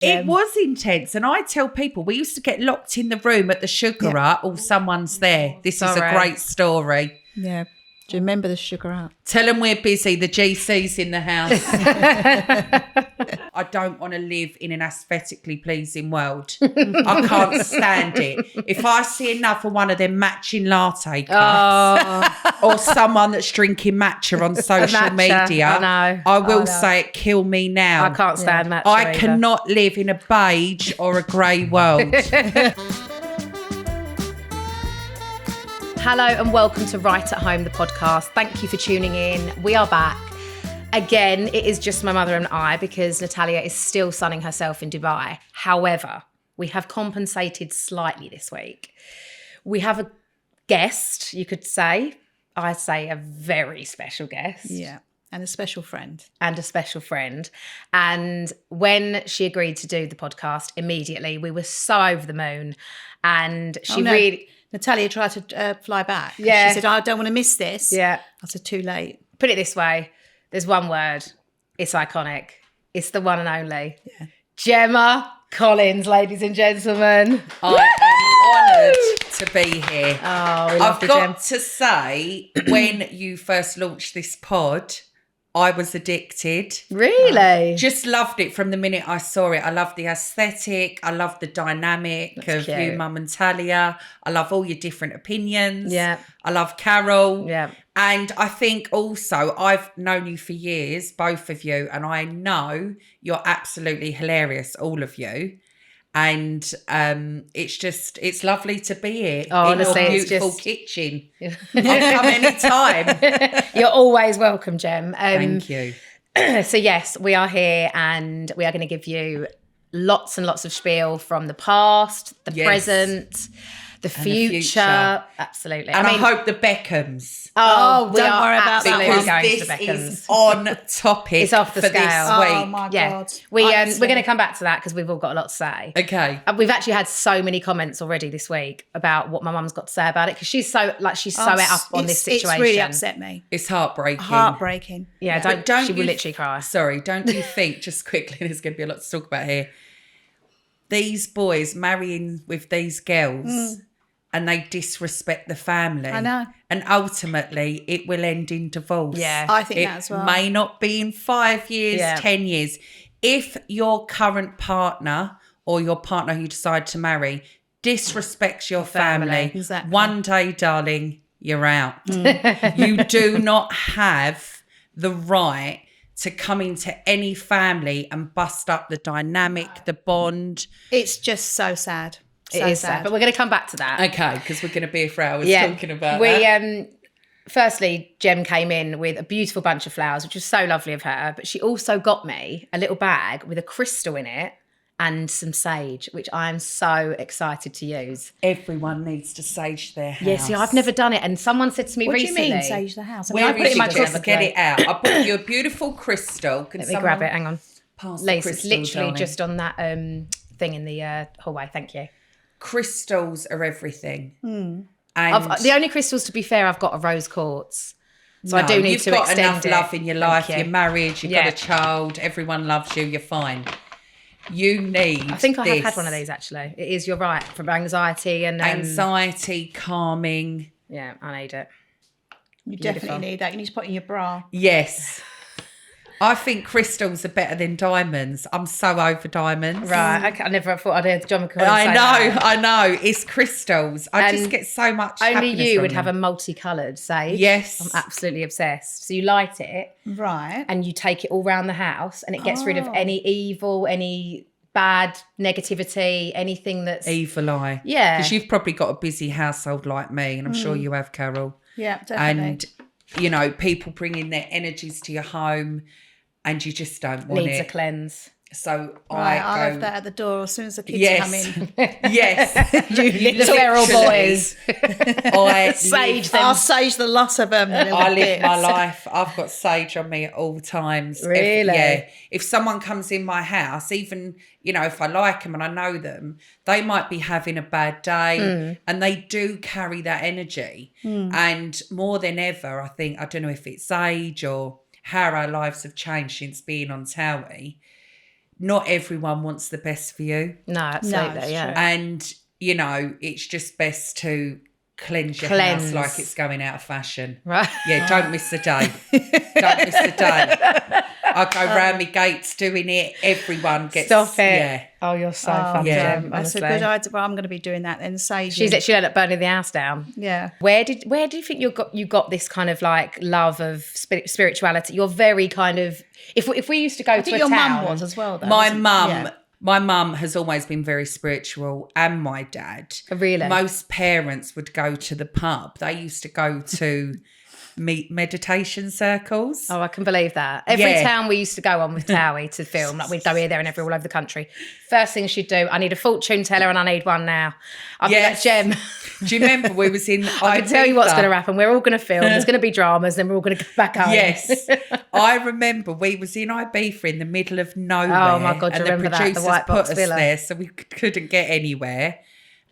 It was intense. And I tell people, we used to get locked in the room at the Sugar Hut, or someone's there. This is a great story. Yeah. Do you remember the Sugar Hut? Tell them we're busy. The GC's in the house. I don't want to live in an aesthetically pleasing world. I can't stand it. If I see another one of them matching latte cups or someone that's drinking matcha on social media, I will say it, kill me now. I can't stand matcha I cannot live in a beige or a grey world. Hello and welcome to Wright at Home, the podcast. Thank you for tuning in. We are back. Again, it is just my mother and I because Natalia is still sunning herself in Dubai. However, we have compensated slightly this week. We have a guest, you could say. I say a very special guest. Yeah. And a special friend. And when she agreed to do the podcast, immediately we were so over the moon. And she really... Natalia tried to fly back. Yeah. She said, I don't want to miss this. Yeah. I said, too late. Put it this way. There's one word. It's iconic. It's the one and only. Yeah. Gemma Collins, ladies and gentlemen. I am honoured to be here. Oh, we love I've the got Gem. to say, when you first launched this pod, I was addicted. Really? Just loved it from the minute I saw it. I love the aesthetic. I love the dynamic That's of cute. you, Mum and Talia. I love all your different opinions. Yeah. I love Carol. Yeah. And I think also I've known you for years, both of you, and I know you're absolutely hilarious, all of you. And it's lovely to be here in honestly, your it's beautiful just... kitchen. I'll come anytime. You're always welcome, Gem. Thank you. So yes, we are here and we are going to give you lots and lots of spiel from the past, the present, the future. Absolutely. And I hope the Beckhams. Oh, don't worry about that absolutely one. going This to the Beckhams. is on topic. It's off the for scale. this week. Oh, my Yeah, God. we're going to come back to that because we've all got a lot to say. Okay. We've actually had so many comments already this week about what my mum's got to say about it because she's so et up on this situation. It's really upset me. It's heartbreaking. Heartbreaking. Yeah, But she will literally cry. Sorry, don't you think, just quickly, there's going to be a lot to talk about here. These boys marrying with these girls and they disrespect the family. I know. And ultimately, it will end in divorce. Yeah. I think It that as well. may not be in 5 years, Yeah. 10 years. If your current partner or your partner who you decide to marry disrespects your family, Exactly. one day, darling, you're out. You do not have the right to come into any family and bust up the dynamic, the bond. It's just so sad. It is sad, but we're going to come back to that. Okay, because we're going to be for hours talking about that. We firstly, Jem came in with a beautiful bunch of flowers, which was so lovely of her. But she also got me a little bag with a crystal in it and some sage, which I am so excited to use. Everyone needs to sage their house. Yeah, see, I've never done it, and someone said to me What recently, do you mean, sage the house? I Where I put it in my just closet. get it out. I bought you a beautiful crystal. Can Let me grab it. Hang on, pass the Lace. It's crystal, literally darling? just on that thing in the hallway. Thank you. Crystals are everything. And The only crystals, to be fair, I've got are rose quartz. So I do need you've to got extend enough it. love in your life. Thank you. You're married. You've got a child. Everyone loves you. You're fine. You need. I think I have had one of these actually. It is. You're right. From anxiety and anxiety, calming. Yeah, I need it. You definitely need that. You need to put it in your bra. Yes. I think crystals are better than diamonds. I'm so over diamonds. Right. I never thought I'd heard John McCoy I say know. that. I know. It's crystals. I And just get so much. Only happiness you from would them. have a multicoloured sage. Yes. I'm absolutely obsessed. So you light it Right. and you take it all around the house and it gets rid of any evil, any bad negativity, anything that's... Evil eye. Yeah. Because you've probably got a busy household like me, and I'm sure you have, Carol. Yeah, definitely. And, people bring in their energies to your home and you just don't want needs it. a cleanse. So Right, I'll I have go... that at the door as soon as the kids Yes. come in. Yes. The feral boys. I Sage live, I'll sage the lot of them. I live my life. I've got sage on me at all times. Really? If someone comes in my house, even, if I like them and I know them, they might be having a bad day and they do carry that energy. And more than ever, I think, I don't know if it's age or how our lives have changed since being on TOWIE, not everyone wants the best for you. No, absolutely, it's yeah. true. And, you know, it's just best to cleanse your house like it's going out of fashion. Right. Yeah, don't miss a day. Don't miss a day. I go round my gates doing it. Everyone gets... Stop it. Yeah. Oh, you're so fun, yeah. Gem, That's honestly. a good idea. Well, I'm going to be doing that then. Saging. She's literally ended up burning the house down. Yeah. Where do you think you got this kind of like love of spirituality? You're very kind of... If we used to go I to think a your town... mum was as well, though. My wasn't- mum... yeah. My mum has always been very spiritual, and my dad. Really? Most parents would go to the pub. They used to go to meditation circles. Oh, I can believe that. Every Yeah. town we used to go on with TOWIE to film, like we'd go here, there and everywhere all over the country. First thing she'd do, I need a fortune teller and I need one now. I'd be like, Yes. Gem, Do you remember we was in... I can tell you what's going to happen. We're all going to film. There's going to be dramas, then we're all going to go back home. Yes. I remember we was in Ibiza in the middle of nowhere. Oh, my God, do and you the remember that? The producers White put Box us Villa. there, so we couldn't get anywhere.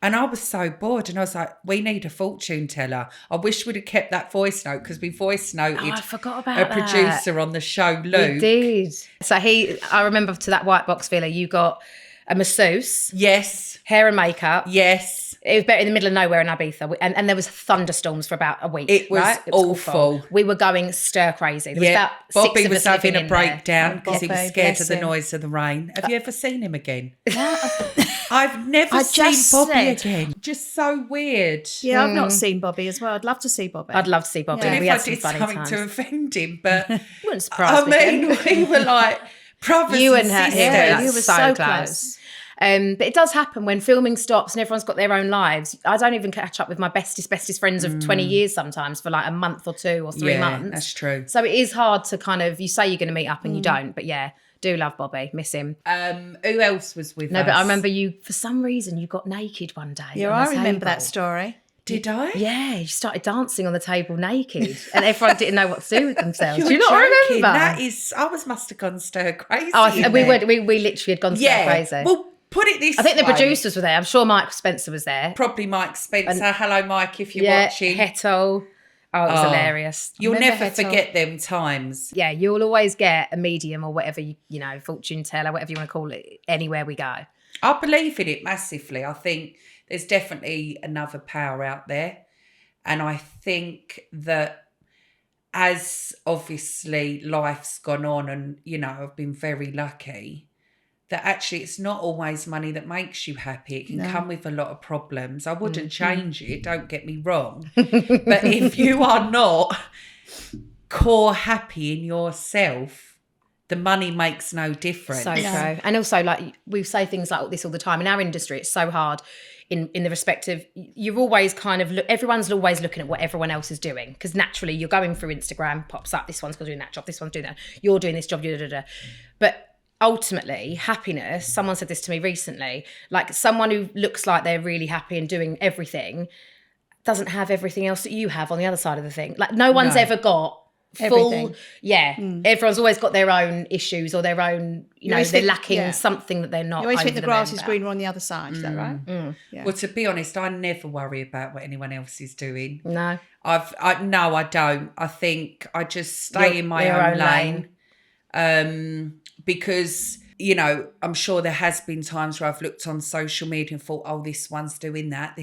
And I was so bored, and I was like, we need a fortune teller. I wish we'd have kept that voice note, because we voice noted Oh, I forgot about a that. producer on the show, You Luke. did. So I remember to that White Box Villa, you got a masseuse, Yes, hair and makeup. yes. It was better in the middle of nowhere in Ibiza, and there was thunderstorms for about a week. It was right? awful. We were going stir crazy. There was Yeah, about Bobby six of was us having living a in there. breakdown because he was Bobby, scared bless of the him. noise of the rain. Have you ever seen him again? I've never I seen just Bobby said- again. Just so weird. Yeah, I've not seen Bobby as well. I'd love to see Bobby. I'd love to see Bobby. Yeah. And We if had I some did funny something times. to offend him, but Wouldn't surprise I me. mean, we were like brothers You and and her, sisters. yeah, you were so so close. close. But it does happen when filming stops and everyone's got their own lives. I don't even catch up with my bestest friends of 20 years sometimes for like a month or 2 or 3 Yeah, months. that's true. So it is hard to kind of, you say you're going to meet up and you don't. But yeah, do love Bobby, miss him. Who else was with No, us? but I remember you, for some reason, you got naked one day. Yeah, on I the remember that table. story. Did I? Yeah, you started dancing on the table naked and everyone didn't know what to do with themselves. You're Do you not joking. remember? That is, I must have gone stir crazy. Oh, in we there. we literally had gone stir crazy. Well, put it this I think the way. producers were there. I'm sure Mike Spencer was there. Probably Mike Spencer. Hello, Mike, if you're Yeah, watching. Heto. Oh, it was hilarious. You'll Remember never Heto? forget them times. Yeah, you'll always get a medium or whatever, you know, fortune teller, whatever you want to call it, anywhere we go. I believe in it massively. I think there's definitely another power out there. And I think that as obviously life's gone on and, you know, I've been very lucky, that actually it's not always money that makes you happy. It can come with a lot of problems. I wouldn't change it, don't get me wrong. But if you are not core happy in yourself, the money makes no difference. So true. And also, like, we say things like this all the time. In our industry, it's so hard in the respect of, you're always kind of, everyone's always looking at what everyone else is doing. Because naturally, you're going through Instagram, pops up, this one's doing that job, this one's doing that. You're doing this job, But ultimately, happiness, someone said this to me recently, like someone who looks like they're really happy and doing everything doesn't have everything else that you have on the other side of the thing. Like no one's ever got full, Everything. Everyone's always got their own issues or their own, you know, always they're think- lacking something that they're not. You always think over the grass is moon greener on the other side. Is that right? Yeah. Well, to be honest, I never worry about what anyone else is doing. about. No, I don't. I think I just stay You're- in my your own own lane. Because, you know, I'm sure there has been times where I've looked on social media and thought, oh, this one's doing that.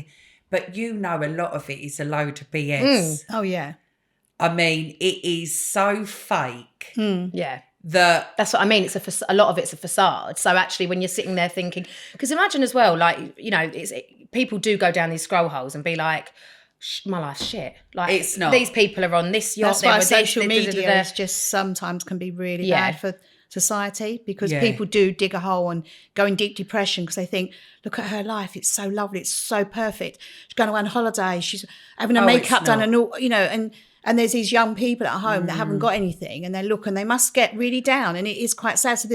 But you know, a lot of it is a load of BS. Oh, yeah. I mean, it is so fake Yeah. that That's what I mean. It's a lot of it's a facade. So actually, when you're sitting there thinking, because imagine as well, like, you know, people do go down these scroll holes and be like, my life's shit. Like, It's not. These people are on this yacht. That's why they're with social this, media is just sometimes can be really Yeah. bad for society because Yeah. people do dig a hole and go in deep depression because they think, look at her life, it's so lovely, it's so perfect. She's going on holiday, she's having her Oh, makeup it's done, not. and all, you know, and there's these young people at home that haven't got anything, and they look and they must get really down, and it is quite sad. So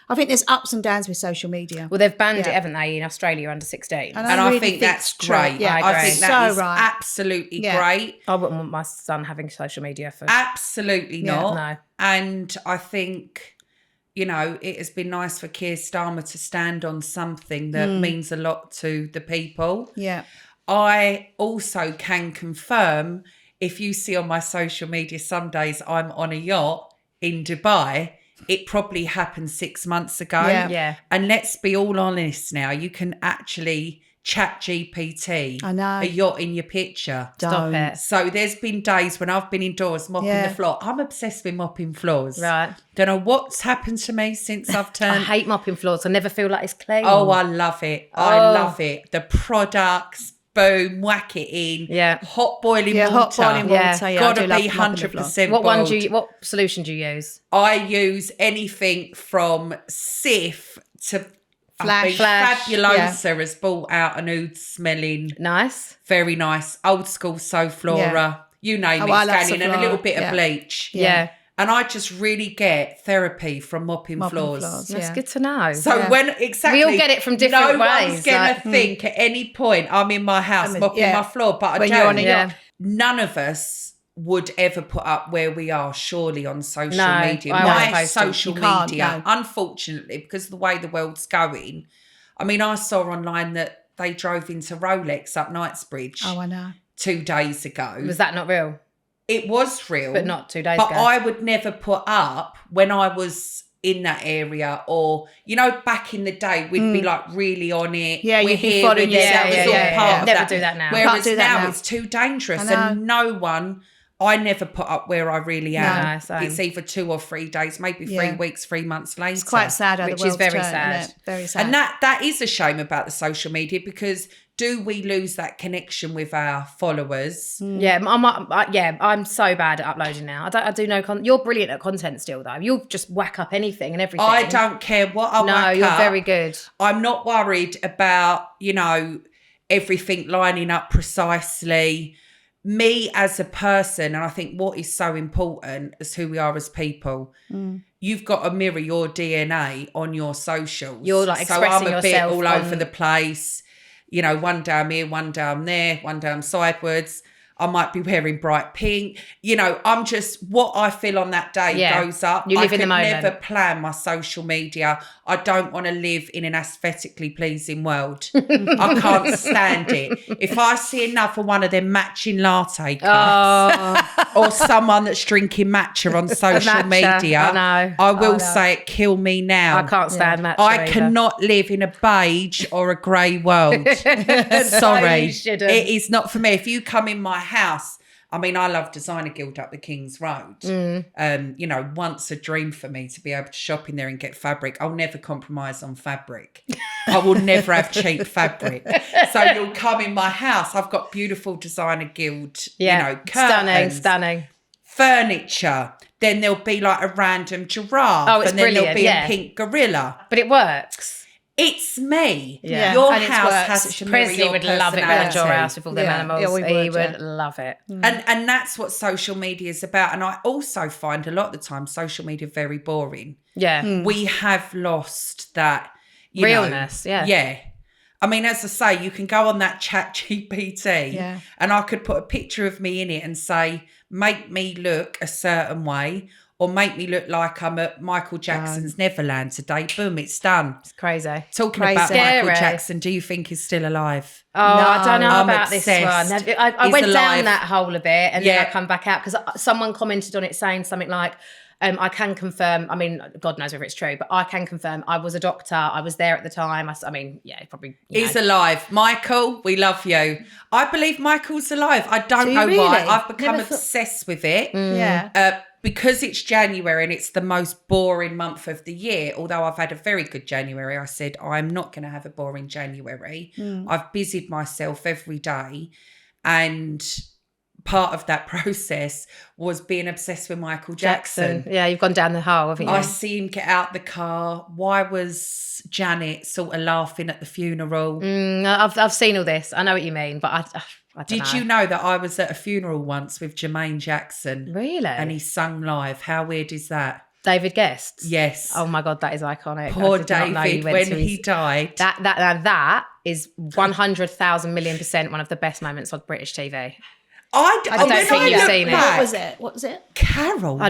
I think there's ups and downs with social media. Well, they've banned it, Yeah. haven't they, in Australia under 16? And and I really think that's it's true. great. Yeah, I I think agree. that So is right. absolutely Yeah. great. I wouldn't want my son having social media for. Absolutely Yeah. not. No. And I think, you know, it has been nice for Keir Starmer to stand on something that means a lot to the people. Yeah. I also can confirm, if you see on my social media some days I'm on a yacht in Dubai, it probably happened 6 months ago. Yeah. And let's be all honest now, you can actually chat GPT I know. a yacht in your picture. Stop it. So there's been days when I've been indoors mopping the floor. I'm obsessed with mopping floors. Right. Don't know what's happened to me since I've I turned. hate mopping floors. I never feel like it's clean. Oh, I love it. I love it. The products, boom, whack it in. Yeah. Hot boiling water. hot boiling water. Yeah, Gotta I do love be mopping the floor. 100% What one boiled. what solution do you use? I use anything from Sif to Flash. Fabulosa has brought out an oud smelling, Nice. very nice, old school Soflora. Yeah. You name Oh, it, I love scanning, and a Soflora. little bit Yeah. of bleach. Yeah. And I just really get therapy from mopping floors. That's good to know. So when exactly, We all get it from different no ways, one's gonna like- think at any point I'm in my house mopping yeah. my floor, but I When don't. you're on a Yeah. yacht. None of us would ever put up where we are, surely, on social No, media. I My won't post them. social You can't, media, no. unfortunately, because of the way the world's going. I mean, I saw online that they drove into Rolex up Knightsbridge Oh, I know. 2 days ago. Was that not real? It was real. But not 2 days But ago. I would never put up when I was in that area, or, you know, back in the day, we'd be like really on it. Yeah, We're you'd be here, following we're there. yourself. That was Yeah, all yeah, part yeah. of Never that. do that now. Whereas Can't do that now now. it's too dangerous, I know. and no one. I never put up where I really am. No, same. It's either 2 or 3 days, maybe 3 Yeah. weeks, 3 months later. It's quite sad how Which the is world's very turned, sad. isn't it? Very sad. And that is a shame about the social media, because do we lose that connection with our followers? Yeah, I'm so bad at uploading now. I do no You're brilliant at content still, though. You'll just whack up anything and everything. I don't care what I No, whack you're up. very good. I'm not worried about, you know, everything lining up precisely. Me as a person, and I think what is so important is who we are as people. You've got to mirror your DNA on your socials. You're like so expressing I'm a bit yourself all on- over the place. You know, one down here, one down there, one down sideways. I might be wearing bright pink. You know, I'm just, what I feel on that day goes up. You live in the I moment. could never plan my social media. I don't want to live in an aesthetically pleasing world. I can't stand it. If I see another one of them matching latte cups or someone that's drinking matcha on social Matcha, media, I know. I will say it, kill me now. I can't stand matcha I either. cannot live in a beige or a grey world. Sorry. you shouldn't. It is not for me. If you come in my house, I mean, I love Designer Guild up the King's Road. You know, once a dream for me to be able to shop in there and get fabric. I'll never compromise on fabric. I will never have cheap fabric. So you'll come in my house. I've got beautiful Designer Guild, you know, curtains, stunning. furniture. Then there'll be like a random giraffe. Oh, it's and then there'll brilliant, be yeah. a pink gorilla. But it works. It's me. Yeah. Your And it house works. has to mirror Presley your would love it personality. at your house with all them Yeah. animals. Yeah, we He would, would yeah. love it. And that's what social media is about. And I also find a lot of the time social media very boring. Yeah. We have lost that Realness, yeah. Yeah. I mean, as I say, you can go on that chat GPT and I could put a picture of me in it and say, make me look a certain way, or make me look like I'm at Michael Jackson's Neverland today. Boom, it's done. It's crazy. Talking about Scary. Michael Jackson, do you think he's still alive? Oh, I don't know I'm about this obsessed. one. I He's went alive. down that hole a bit and then Yeah. I come back out because someone commented on it saying something like, I can confirm, I mean, God knows whether it's true, but I can confirm I was a doctor. I was there at the time. I mean, yeah, probably. He's alive. Michael, we love you. I believe Michael's alive. I don't Do you know why. really? I've become Never thought- obsessed with it. Yeah. Because it's January and it's the most boring month of the year, although I've had a very good January, I said, I'm not going to have a boring January. I've busied myself every day. And part of that process was being obsessed with Michael Jackson. Yeah, you've gone down the hole, haven't you? I see him get out the car. Why was Janet sort of laughing at the funeral? I've seen all this. I know what you mean, but I don't Did know. you know that I was at a funeral once with Jermaine Jackson? Really? And he sung live. How weird is that? David Guest? Yes. Oh my God, that is iconic. Poor I did not know you David, went when to he his- died. That is 100,000 million% one of the best moments on British TV. I don't think you've seen it. What was it? Carol, I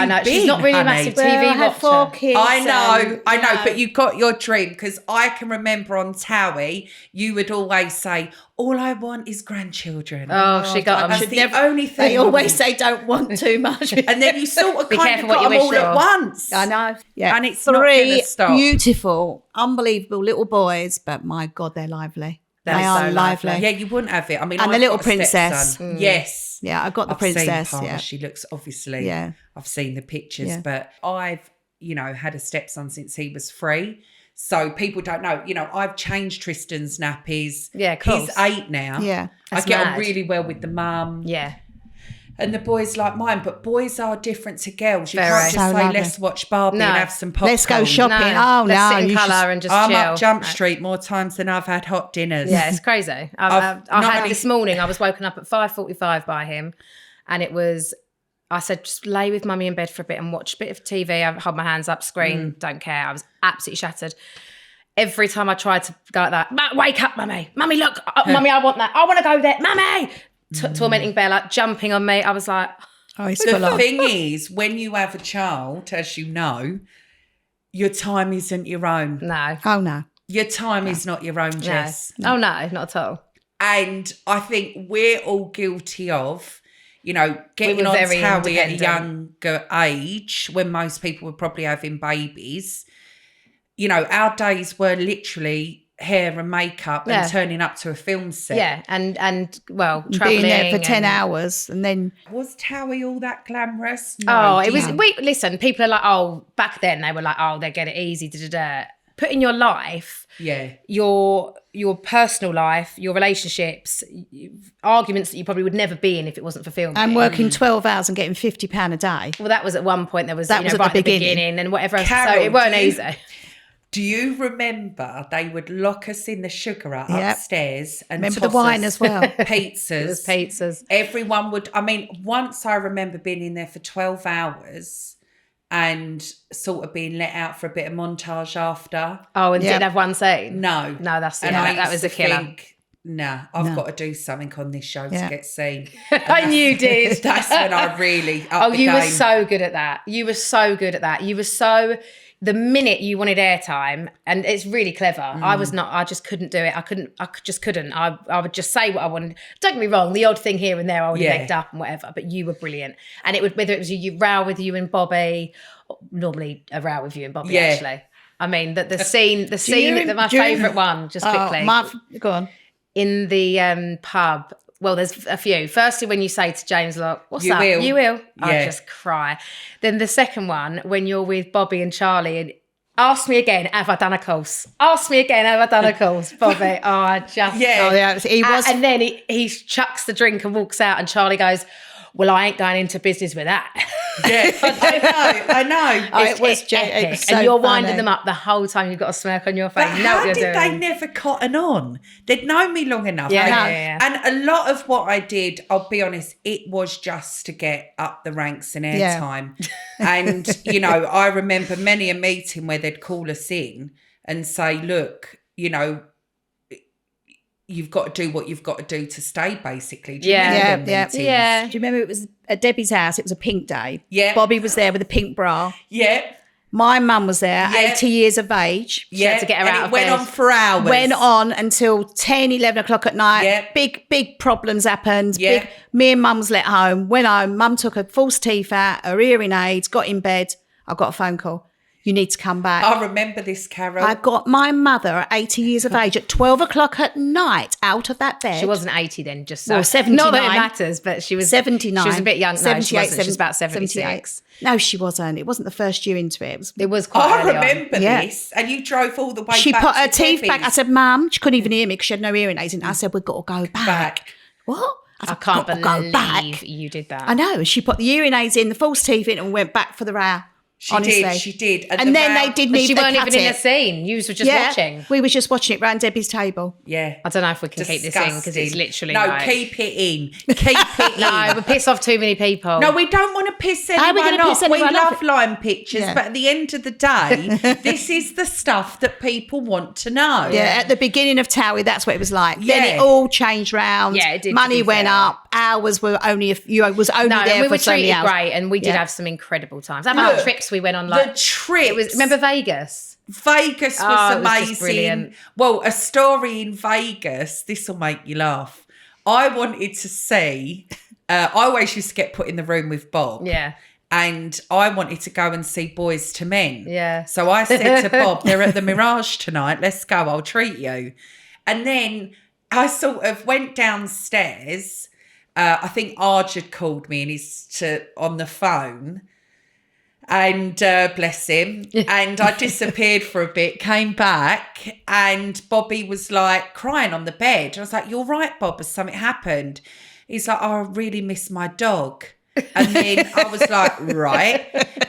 know. She's not really a massive TV I had watcher. 4 kids. I know, but you got your dream, because I can remember on TOWIE, you would always say, all I want is grandchildren. Oh, she got them. That's the only thing. They always say don't want too much. And then you sort of Be kind careful of what got you them wish all at for. once. I know. Yeah. And it's not gonna 3 stop. beautiful, unbelievable little boys, but my God, they're lively. They are so lively. Yeah, you wouldn't have it. I mean, And the I've little got a princess. stepson. Yes. Yeah, I got the I've seen princess. part. Yeah. She looks, obviously, Yeah. I've seen the pictures, Yeah. but I've, had a stepson since he was 3. So people don't know, I've changed Tristan's nappies. Yeah, of course. He's 8 now. Yeah. I get on mad. really well with the mum. Yeah. And the boys like mine, but boys are different to girls. You Very. can't just So say, lovely. let's watch Barbie No. and have some popcorn. Let's go shopping. No, Oh, let's no. sit in you colour should- and just I'm chill. up Jump Street more times than I've had hot dinners. Yeah, it's crazy. I not had only- this morning, I was woken up at 5:45 by him, and I said, just lay with mummy in bed for a bit and watch a bit of TV. I hold my hands up, screen, don't care. I was absolutely shattered. Every time I tried to go like that, wake up, mummy. Mummy, look. Mummy, I want that. I want to go there. Mummy. Tormenting Bella, jumping on me. I was like... Oh, it's The full on. thing is, when you have a child, as you know, your time isn't your own. No. Oh, no. Your time is not your own, Jess. No. Oh, no, not at all. And I think we're all guilty of, getting We were on very TOWIE at a independent. younger age, when most people were probably having babies. Our days were literally hair and makeup Yeah. and turning up to a film set. Yeah, and well, travelling. Being there for 10 and- hours and then... Was TOWIE all that glamorous? Oh, it do was. you- Listen, people are like, oh, back then they were like, oh, they get it easy. Da-da-da. Put in your life, Yeah. your personal life, your relationships, arguments that you probably would never be in if it wasn't for filming. I'm working 12 hours and getting £50 a day. Well, that was at one point. There was That was at right the at the beginning. beginning and whatever else. Carol, So it weren't do you- easy. Do you remember they would lock us in the sugarer Yep. upstairs and Remember toss the wine us as well. pizzas? It was pizzas. Everyone would, once I remember being in there for 12 hours and sort of being let out for a bit of montage after. Oh, and Yeah. didn't have one scene. No. No, that's And yeah, I that used was a to killer. think, nah, I've got to do something on this show Yeah. to get seen. I knew you did. That's when I really upped the You were game. so good at that. You were so good at that. You were so... The minute you wanted airtime, and it's really clever. I was not. I just couldn't do it. I just couldn't. I would just say what I wanted. Don't get me wrong. The odd thing here and there, I would have Yeah. egged up and whatever. But you were brilliant. And it would, whether it was you row with you and Bobby, normally a row with you and Bobby. Yeah. Actually, I mean the scene, do you- that my do you- favourite one. Just quickly Go on. in the pub. Well, there's a few. Firstly, when you say to James, look, what's You up? will. You will. I Yeah. just cry. Then the second one, when you're with Bobby and Charlie and ask me again, have I done a course? Ask me again, have I done a course, Bobby? Oh, I just... Yeah. Oh, yeah. He was... And then he chucks the drink and walks out and Charlie goes, well, I ain't going into business with that. Yeah, I know. Oh, it was It's it epic. was so and you're funny. winding them up the whole time. You've got a smirk on your face. But You know what how you're did doing. they never cotton on? They'd known me long enough. Yeah, I- yeah. And a lot of what I did, I'll be honest, it was just to get up the ranks and Yeah. airtime. And, I remember many a meeting where they'd call us in and say, look, you've got to do what you've got to do to stay, basically. Do you Yeah. remember them Yeah, meetings? Yeah. Do you remember it was at Debbie's house? It was a pink day. Yeah. Bobby was there with a pink bra. Yeah. My mum was there, Yeah. 80 years of age. Yeah. had to get her and out it of went bed. on for hours. Went on until 10, 11 o'clock at night. Yeah. Big problems happened. Yeah. Me and mum was let home. Went home. Mum took her false teeth out, her hearing aids, got in bed. I got a phone call. You need to come back. I remember this, Carol. I got my mother at 80 years of age at 12 o'clock at night out of that bed. She wasn't 80 then, just so. Well, 79. Not that it matters, but she was 79. She was a bit young. No, she 78, wasn't. She was about 76. No, she wasn't. It wasn't the first year into it. It was quite I early on. remember Yeah. this, and you drove all the way She back put to her teeth back. I Debbie's. said, Mum, she couldn't even hear me because she had no hearing aids. And I said, we've got to go back. What? I said, can't "We've got to believe go back." you did that. I know. She put the hearing aids in, the false teeth in, and went back for the row. Honestly. She did. And the then row- they didn't But even she weren't cut even in it. the scene. You were just watching. We were just watching it round Debbie's table. Yeah. I don't know if we can keep this in because it's Disgusting. literally No, like... keep it in. Keep it in. No, we piss off too many people. No, we don't want to piss How are we anyone gonna off. piss anyone We off? love line pictures, Yeah. but at the end of the day, this is the stuff that people want to know. Yeah, at the beginning of TOWIE, that's what it was like. Then Yeah. it all changed round. Yeah, it did, to Money be went fair. up. hours were only was only No, there and we for were so many treated hours. great, and we did have some incredible times. How about the trips we went on? Like The trips. remember Vegas? Vegas was Oh, it was amazing. just brilliant. Well, a story in Vegas, this will make you laugh. I wanted to see, I always used to get put in the room with Bob. Yeah. And I wanted to go and see Boys to Men. Yeah. So I said to Bob, they're at the Mirage tonight. Let's go. I'll treat you. And then I sort of went downstairs. I think Arj had called me and he's on the phone. And bless him. And I disappeared for a bit, came back, and Bobby was like crying on the bed. I was like, "You're right, Bob, has something happened?" He's like, "Oh, I really miss my dog." And then I was like, right.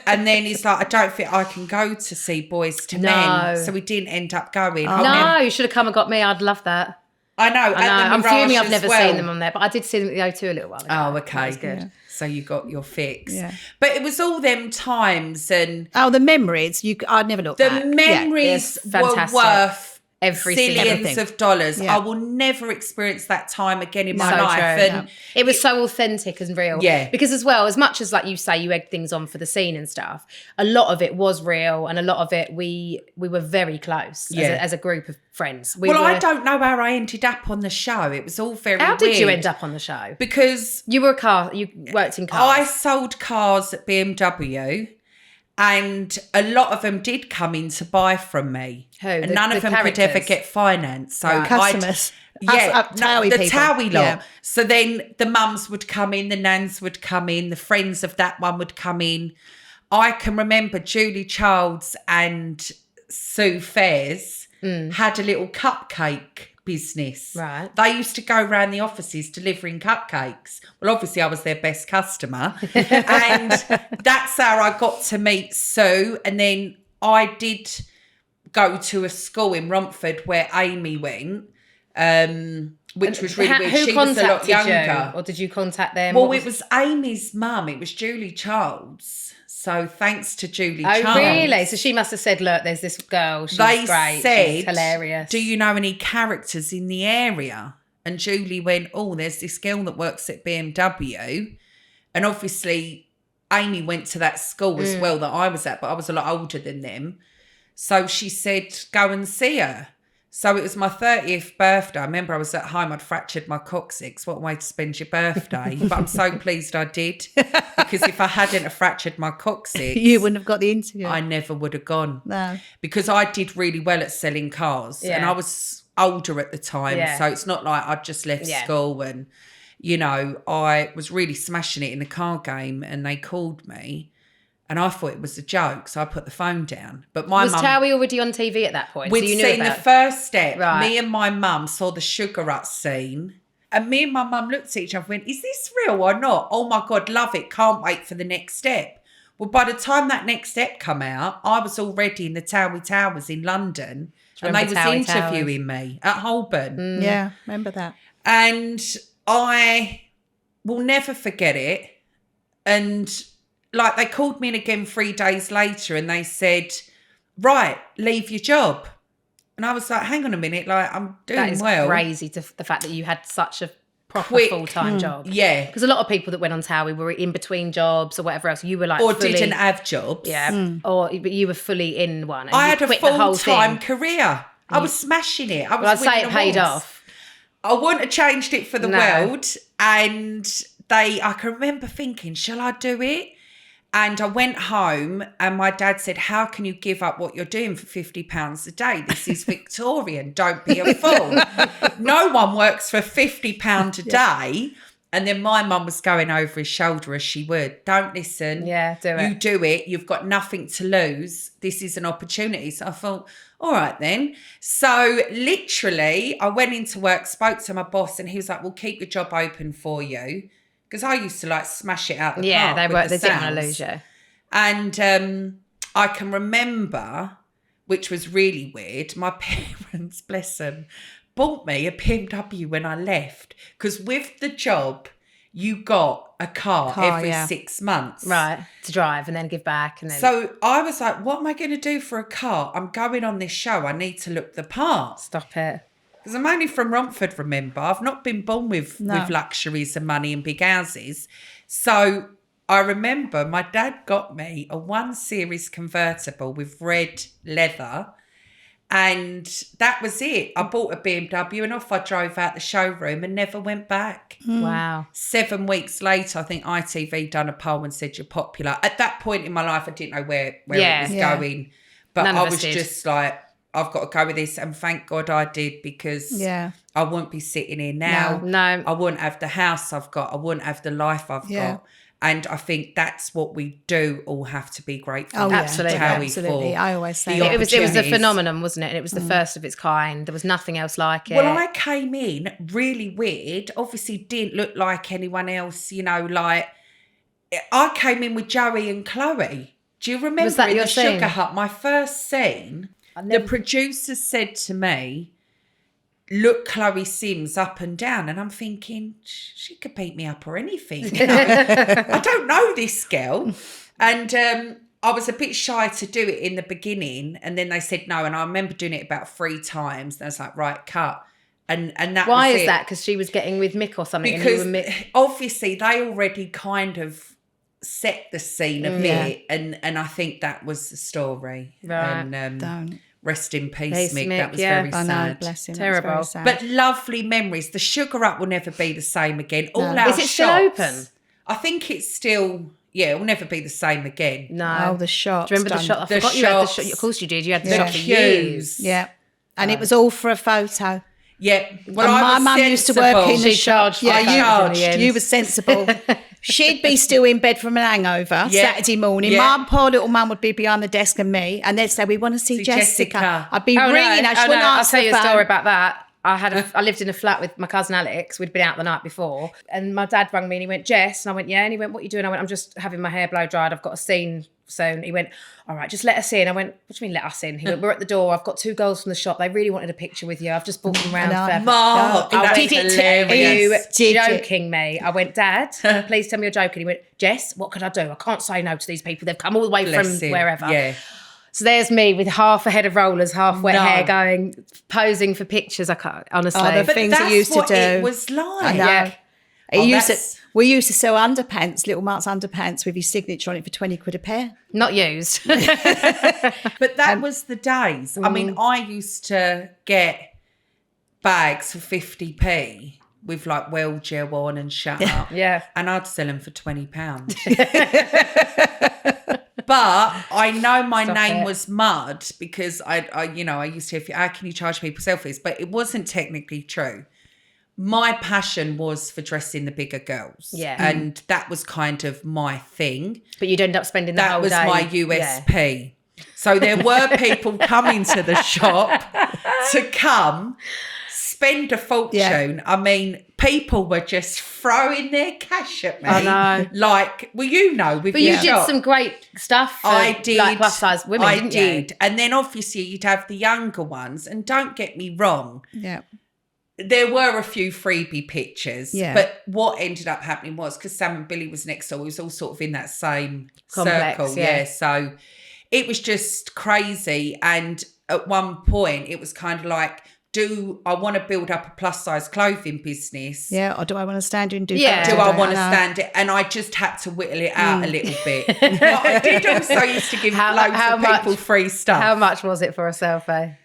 And then he's like, "I don't think I can go to see Boys to Men." So we didn't end up going. No, you should have come and got me. I'd love that. I know. I'm Mirage fuming I've as never well. seen them on there, but I did see them at the O2 a little while ago. Oh, okay. That was good. Yeah. So you got your fix. Yeah. But it was all them times, and The memories. I'd never look the back. memories It's were fantastic. worth Every single zillions thing. of dollars. Yeah. I will never experience that time again in my So life. true. And It was so authentic and real. Yeah. Because as well, as much as like you say, you egg things on for the scene and stuff, a lot of it was real, and a lot of it we were very close as a group of friends. I don't know how I ended up on the show. It was all very How did you weird. end up on the show? Because You worked in cars. I sold cars at BMW, and a lot of them did come in to buy from me. Who? And The- none the of them could ever characters? get finance. So Right. Customers. TOWIE the people. TOWIE lot. Yeah. So then the mums would come in, the nans would come in, the friends of that one would come in. I can remember Julie Childs and Sue Fairs had a little cupcake business. Right. They used to go around the offices delivering cupcakes. Well, obviously I was their best customer. And that's how I got to meet Sue. And then I did go to a school in Romford where Amy went, which was really weird. Who She was a lot contacted younger. you? Or did you contact them? Well, What it was Amy's mum. It was Julie Childs. So thanks to Julie Oh, Childs. really? So she must have said, look, there's this girl. She's They great. said, She's hilarious. "Do you know any characters in the area?" And Julie went, "Oh, there's this girl that works at BMW." And obviously Amy went to that school as well that I was at, but I was a lot older than them. So she said, "Go and see her." So it was my 30th birthday. I remember I was at home. I'd fractured my coccyx. What a way to spend your birthday. But I'm so pleased I did, because if I hadn't have fractured my coccyx, You wouldn't have got the interview. I never would have gone. No. Because I did really well at selling cars, and Yeah. I was older at the time. Yeah. So it's not like I'd just left Yeah. school, and, I was really smashing it in the car game, and they called me. And I thought it was a joke, so I put the phone down. But my was mum... TOWIE already on TV at that point? We'd so you knew seen about the first step. Right. Me and my mum saw the Sugar Rush scene. And me and my mum looked at each other and went, "Is this real or not? Oh my God, love it. Can't wait for the next step." Well, by the time that next step come out, I was already in the TOWIE Towers in London. And they was remember TOWIE interviewing me at Holborn. Yeah, remember that. And I will never forget it. And like, they called me in again 3 days later and they said, "Right, leave your job." And I was like, hang on a minute, like, I'm doing That is well. crazy, the fact that you had such a proper Quick. full-time job. Yeah. Because a lot of people that went on TOWIE were in between jobs or whatever else. You were like Or fully, didn't have jobs. Yeah. But you were fully in one. And I you had a quit the whole full-time thing. career. I was smashing it. I was Well, I'd say winning it paid awards. off. I wouldn't have changed it for the No. world. And I can remember thinking, shall I do it? And I went home and my dad said, "How can you give up what you're doing for £50 a day? This is Victorian. Don't be a fool." No one works for £50 a day. And then my mum was going over his shoulder as she would. "Don't listen. Yeah, do it. You do it. You've got nothing to lose. This is an opportunity." So I thought, all right then. So literally I went into work, spoke to my boss, and he was like, "We'll keep the job open for you." Because I used to like smash it out the Yeah, park. they didn't want to lose you. And I can remember, which was really weird, my parents, bless them, bought me a BMW when I left. Because with the job, you got a car every 6 months. Right, to drive and then give back. And then So I was like, what am I going to do for a car? I'm going on this show. I need to look the part. stop it. Because I'm only from Romford, remember. I've not been born with luxuries and money and big houses. So I remember my dad got me a 1 Series convertible with red leather. And that was it. I bought a BMW and off I drove out the showroom and never went back. Wow. 7 weeks later, I think ITV done a poll and said you're popular. At that point in my life, I didn't know where it was going. But I was just like, I've got to go with this. And thank God I did, because I wouldn't be sitting here now. No. I wouldn't have the house I've got. I wouldn't have the life I've got. And I think that's what we do all have to be grateful for. Absolutely. I always say it was a phenomenon, wasn't it? And it was the first of its kind. There was nothing else like it. Well, I came in really weird. Obviously didn't look like anyone else, you know, like I came in with Joey and Chloe. Do you remember was that in your the scene? Sugar Hut, my first scene, the producer said to me, look Chloe Sims up and down, and I'm thinking she could beat me up or anything. You know? I don't know this girl, and I was a bit shy to do it in the beginning, and then they said no, and I remember doing it about 3 times. And I was like, right, cut, and that. Why was is it. that? Because she was getting with Mick or something. Because and you were obviously they already kind of set the scene a bit, and I think that was the story. Right. And Don't. Rest in peace, Mick. Mick, That was yeah. very I sad. know, bless him. Terrible. That was very sad. But lovely memories. The Sugar Up will never be the same again. All our Is it still shops, open? I think it's still, it will never be the same again. No. Oh, the shops. Do you remember the shop? I The forgot you had the shops. shop. Of course you did. You had the The shop for queues. years. Yeah. And it was all for a photo. Yeah. Well, And I my was mum used to work sensible. in the She charged. Yeah, for you photos in the end. You were sensible. She'd be still in bed from an hangover Yeah. Saturday morning. Yeah. My poor little mum would be behind the desk and me, and they'd say, we want to see Jessica. I'd be Oh, ringing her. She wouldn't I'll answer tell you the a phone. story about that. I lived in a flat with my cousin Alex. We'd been out the night before, and my dad rang me and he went, Jess, and I went, yeah, and he went, what are you doing? I went, I'm just having my hair blow dried. I've got a scene soon. He went, all right, just let us in. I went, what do you mean let us in? He went, we're at the door. I've got 2 girls from the shop. They really wanted a picture with you. I've just brought them round. Mark, I that's went, hilarious. are you joking me? I went, Dad, please tell me you're joking. He went, Jess, what could I do? I can't say no to these people. They've come all the way Bless from him. wherever. Yeah. So there's me with half a head of rollers, half wet hair, posing for pictures. I can't, honestly. Oh, the But things that's it used to what do. it was like. I know. Yeah. We used to sell underpants, little Mark's underpants with his signature on it for 20 quid a pair. Not used. But that was the days. I mean, I used to get bags for 50p with like well gel on and shut up. Yeah. And I'd sell them for £20. But I know my name was Mud because I used to hear, how can you charge people selfies? But it wasn't technically true. My passion was for dressing the bigger girls. Yeah. And that was kind of my thing. But you'd end up spending the whole day. That was my USP. So there were people coming to the shop to come spend a fortune. Yeah. I mean, people were just throwing their cash at me. I know. Like, well, you know, with But your you did shop. some great stuff for I did. like plus size women, didn't you? I did. And then obviously you'd have the younger ones. And don't get me wrong, Yeah. there were a few freebie pictures. Yeah. But what ended up happening was, because Sam and Billy was next door, we was all sort of in that same Complex, circle. yeah. So it was just crazy. And at one point it was kind of like, do I want to build up a plus size clothing business? Yeah, or do I want to stand here and do Yeah. photo Do I day? want to know. stand it? And I just had to whittle it out a little bit. But I did also used to give loads of people free stuff. How much was it for a selfie?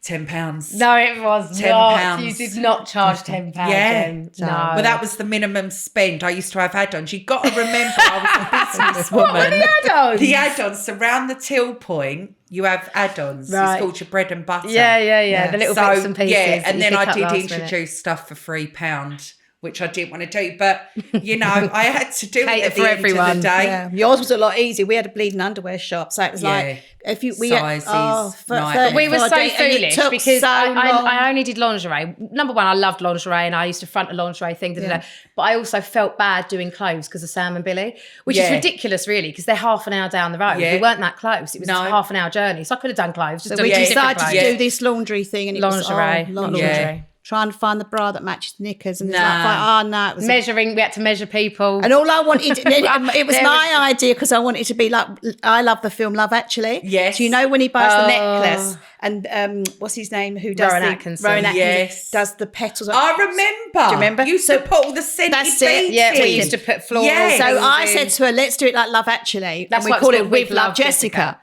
£10. No, it was £10. not. You did not charge £10. Yeah. Jen. No. No. But that was the minimum spend. I used to have add-ons. You've got to remember I was a businesswoman. What were the add-ons? The add-ons around the till point, you have add-ons. Right. It's called your bread and butter. Yeah. The little bits and pieces. Yeah, that and you then pick I up did last minute. introduce stuff for £3, which I didn't want to do. But, you know, I had to do it Cater at for the end everyone. of the day. Yeah. Yours was a lot easier. We had a bleeding underwear shop, so it was Yeah. like if you Sizes, nightwear. We were so foolish because long. I only did lingerie. Number one, I loved lingerie and I used to front a lingerie thing. Yeah. But I also felt bad doing clothes because of Sam and Billy, which is Yeah. ridiculous really because they're half an hour down the road. Yeah. We weren't that close. It was No. just a half an hour journey. So I could have done clothes. Just So done we two different decided to clothes. do this laundry thing, and it lingerie. was Lingerie. Yeah. trying to find the bra that matches the knickers. And it's like, no, it was measuring. We had to measure people. and all I wanted, it was my idea because I wanted it to be like, I love the film Love Actually. Yes. Do you know when he buys the necklace and what's his name? Who does Rowan Atkinson. Rowan Atkinson Yes. does the petals. I remember. Do you remember? You used to put all the scented That's it. beads Yeah, we in. used to put florals. Yeah. So things I in. said to her, let's do it like Love Actually. That's and we why it's call it called With Love Jessica.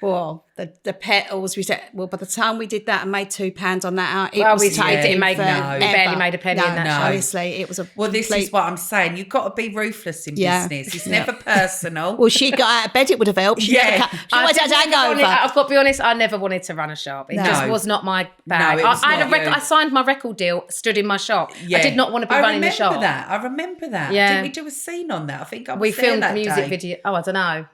Well, the petals, we said, well, by the time we did that and made £2 on that, it was we taken didn't make, forever. we barely made a penny in that show. Honestly, it was a Well, this complete- is what I'm saying. You've got to be ruthless in business. It's never personal. Well, she got out of bed, it would have helped. She Yeah. always had a hangover. I've got to be honest, I never wanted to run a shop. It just was not my bag. No, it was I had not you. I signed my record deal, stood in my shop. Yeah. I did not want to be running the shop. I remember that. Yeah. Didn't we do a scene on that? I think I was We there filmed that the music day. video. Oh, I don't know.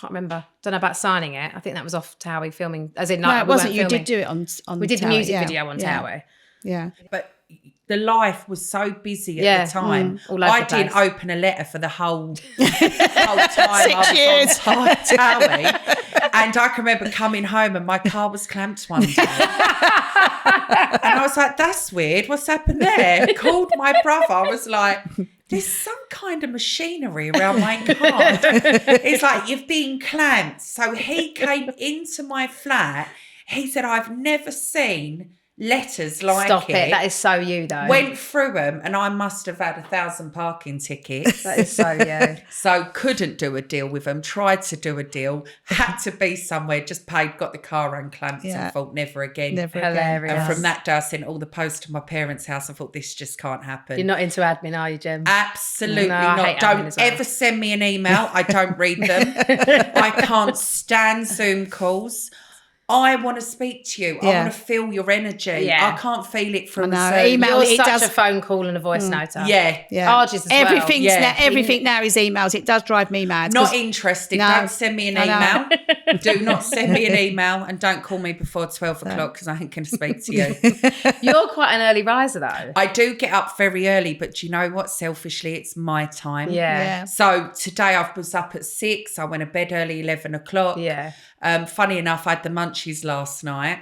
Can't remember. Don't know about signing it. I think that was off TOWIE filming. As in, No, like, it we wasn't. weren't You filming. did do it on We did the Tower, music yeah. video on TOWIE. Yeah. But the life was so busy at Yeah. the time. All over I the didn't place. open a letter for the whole time 6 I years. was on TOWIE. And I can remember coming home and my car was clamped one day. And I was like, that's weird. What's happened there? Called my brother. I was like, there's some kind of machinery around my car. It's like, you've been clamped. So he came into my flat. He said, I've never seen letters like Stop it. That is so you, though. Went through them and I must have had 1,000 parking tickets. That is so you. So couldn't do a deal with them. Tried to do a deal. Had to be somewhere. Just paid, got the car unclamped and thought never again. Never again. Hilarious. And from that day I sent all the posts to my parents' house. I thought this just can't happen. You're not into admin, are you, Jem? Absolutely No, I not. hate admin Don't as well. ever send me an email. I don't read them. I can't stand Zoom calls. I want to speak to you. I Yeah. want to feel your energy. Yeah. I can't feel it from I know. Zoom. Email- You're it such does- a phone call and a voice noter. Yeah. Yeah. Ours is as well. Everything's Yeah. everything now is emails. It does drive me mad. Not 'cause- interested. No. Don't send me an I know. email. Do not send me an email and don't call me before 12 o'clock because I ain't going to speak to you. You're quite an early riser, though. I do get up very early, but do you know what? Selfishly, it's my time. Yeah. So today I was up at 6. I went to bed early, 11 o'clock. Yeah. Funny enough, I had the munchies last night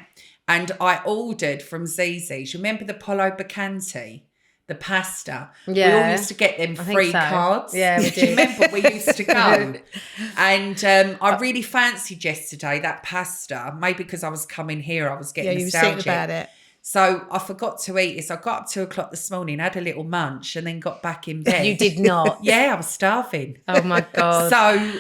and I ordered from Zzz's. You remember the Pollo Baccanti? The pasta. Yeah. We all used to get them think free so. cards. Yeah, we Do you did. remember we used to go? And I really fancied yesterday that pasta. Maybe because I was coming here, I was Yeah, getting you were thinking nostalgic. about it. So I forgot to eat it. So I got up 2 o'clock this morning, had a little munch, and then got back in bed. You did not. Yeah, I was starving. Oh, my God. So,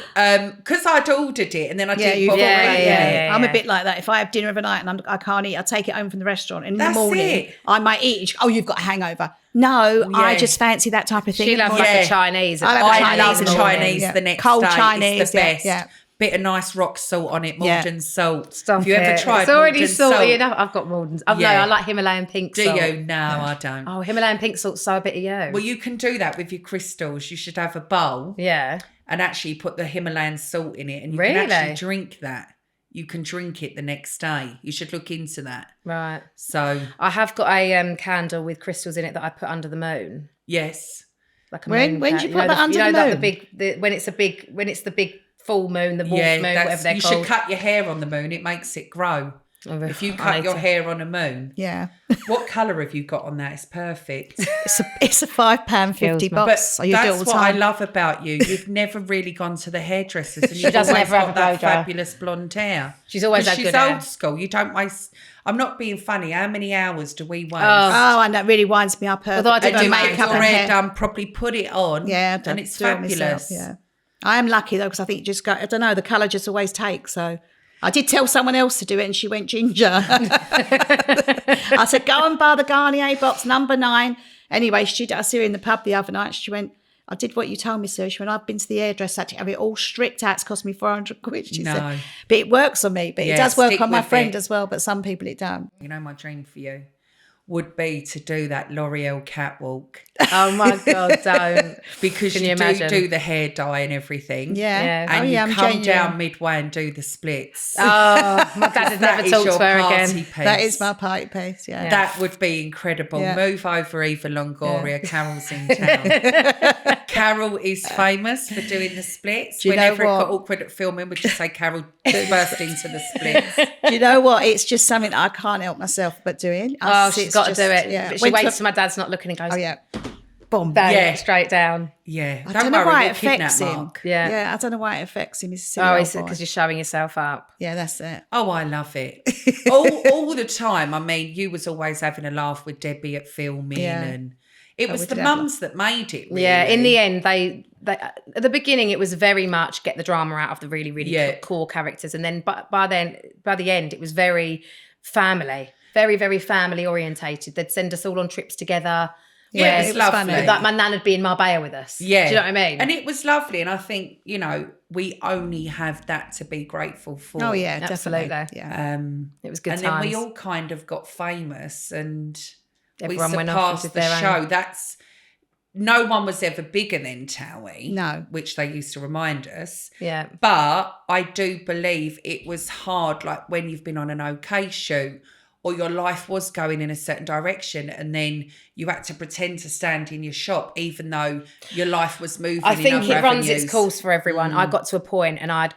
because I'd ordered it and then I didn't you bother yeah, eating yeah. it. I'm a bit like that. If I have dinner overnight and I can't eat, I take it home from the restaurant. And in That's the morning, it. I might eat. Oh, you've got a hangover. No, I Yeah. just fancy that type of thing. She loves Yeah. like a Chinese. I love I Chinese love in the morning, Chinese yeah. the next Cold day. Chinese, It's the yeah, best. yeah. Bit of nice rock salt on it, Yeah. Morden salt. Stop Have you ever it. tried It's already Morden salty salt? enough. I've got Morden. Oh, Yeah. no, I like Himalayan pink Do salt. you? No, I don't. Oh, Himalayan pink salt's so a bit of you. Well, you can do that with your crystals. You should have a bowl yeah. and actually put the Himalayan salt in it and you Really? can actually drink that. You can drink it the next day. You should look into that. Right. So, I have got a candle with crystals in it that I put under the moon. yes. Like a When moon did ca- you put that under the like moon? when it's the big full moon, the wolf Yeah, moon, whatever they're you called. should cut your hair on the moon. It makes it grow. If you I cut need your to- hair on a moon, Yeah. what colour have you got on that? It's perfect. It's a £5.50 Kills me. box. But You do it all that's the what I time. love about you. You've never really gone to the hairdressers, and you've doesn't always ever have got a that blow dryer. fabulous blonde hair. She's always 'Cause had she's good hair. old school. You don't waste. I'm not being funny. How many hours do we waste? Oh, and that really winds me up. Although I did and you my get makeup your and hair hair. done properly, put it on, Yeah, and it's do it myself, fabulous. yeah, I am lucky though because I think you just go. I don't know. The colour just always takes. So I did tell someone else to do it, and she went ginger. I said, "Go and buy the Garnier box number 9." Anyway, I saw her in the pub the other night. She went, "I did what you told me, sir." She went, "I've been to the hairdresser to have it all stripped out. It's cost me 400 quid." She No. said, "But it works on me. But Yeah, it does work stick on my with friend it. as well. But some people it don't." You know, my dream for you would be to do that L'Oreal catwalk Oh my God, don't. because Can you you imagine? do the hair dye and everything. Yeah. Yeah. And you I'm come genuine. down midway and do the splits. Oh, my dad had That never is talked your to her party again. piece. That is my party piece. Yeah. That would be incredible. Yeah. Move over Eva Longoria. Carol's in town. Carol is famous for doing the splits. Do you know Whenever it what? got awkward at filming, we'd just say Carol burst into the splits. Do you know what? It's just something I can't help myself but doing. I Oh, sit she's got to do it. Yeah. But she waits till my dad's not looking and goes, Oh, yeah. Boom. bang, straight down. Yeah. I don't know worry, why we'll it affects kidnap him. Mark. Yeah. I don't know why it affects him. He's a silly Oh, old it's boy. because you're showing yourself up. Yeah, that's it. Oh, I love it. all the time. I mean, you was always having a laugh with Debbie at filming and it was we the did have mums that made it, really. Yeah, in the end, they at the beginning it was very much get the drama out of the really, really core characters, and then by the end it was very family, very, very family orientated. They'd send us all on trips together. Yeah, it was lovely. Like my nan would be in Marbella with us. Yeah. Do you know what I mean? And it was lovely. And I think, you know, we only have that to be grateful for. Oh, yeah, absolutely. definitely. Yeah. It was good and times. then we all kind of got famous and Everyone we went off surpassed and the did their show. own. That's no one was ever bigger than TOWIE. No. Which they used to remind us. Yeah. But I do believe it was hard, like when you've been on an okay shoot or your life was going in a certain direction and then you had to pretend to stand in your shop even though your life was moving I think in other it runs avenues. its course for everyone. I got to a point and I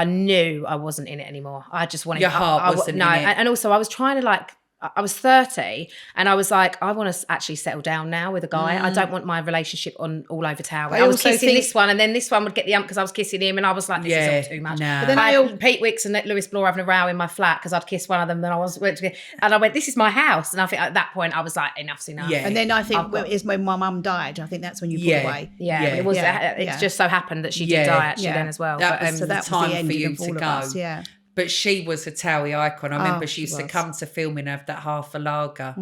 knew I wasn't in it anymore. I just wanted... Your heart wasn't in it. And also I was trying to I was 30 and I was like, I want to actually settle down now with a guy. I don't want my relationship on all over TOWIE. I was also kissing think- this one and then this one would get the ump because I was kissing him and I was like, this is all too much. nah. But then I had Pete Wicks and Lewis Bloor having a row in my flat because I'd kissed one of them and I went, this is my house. And I think at that point I was like, enough's enough. Yeah. And then I think is when my mum died. I think that's when you put away. Yeah, Yeah. it was. Yeah. It Yeah. just so happened that she did Yeah. die actually Yeah. then as well. That But, was So that the was time the for ending you of to all of go. us. Yeah. But she was a TOWIE icon. I remember she used to was. come to filming and have that half a lager.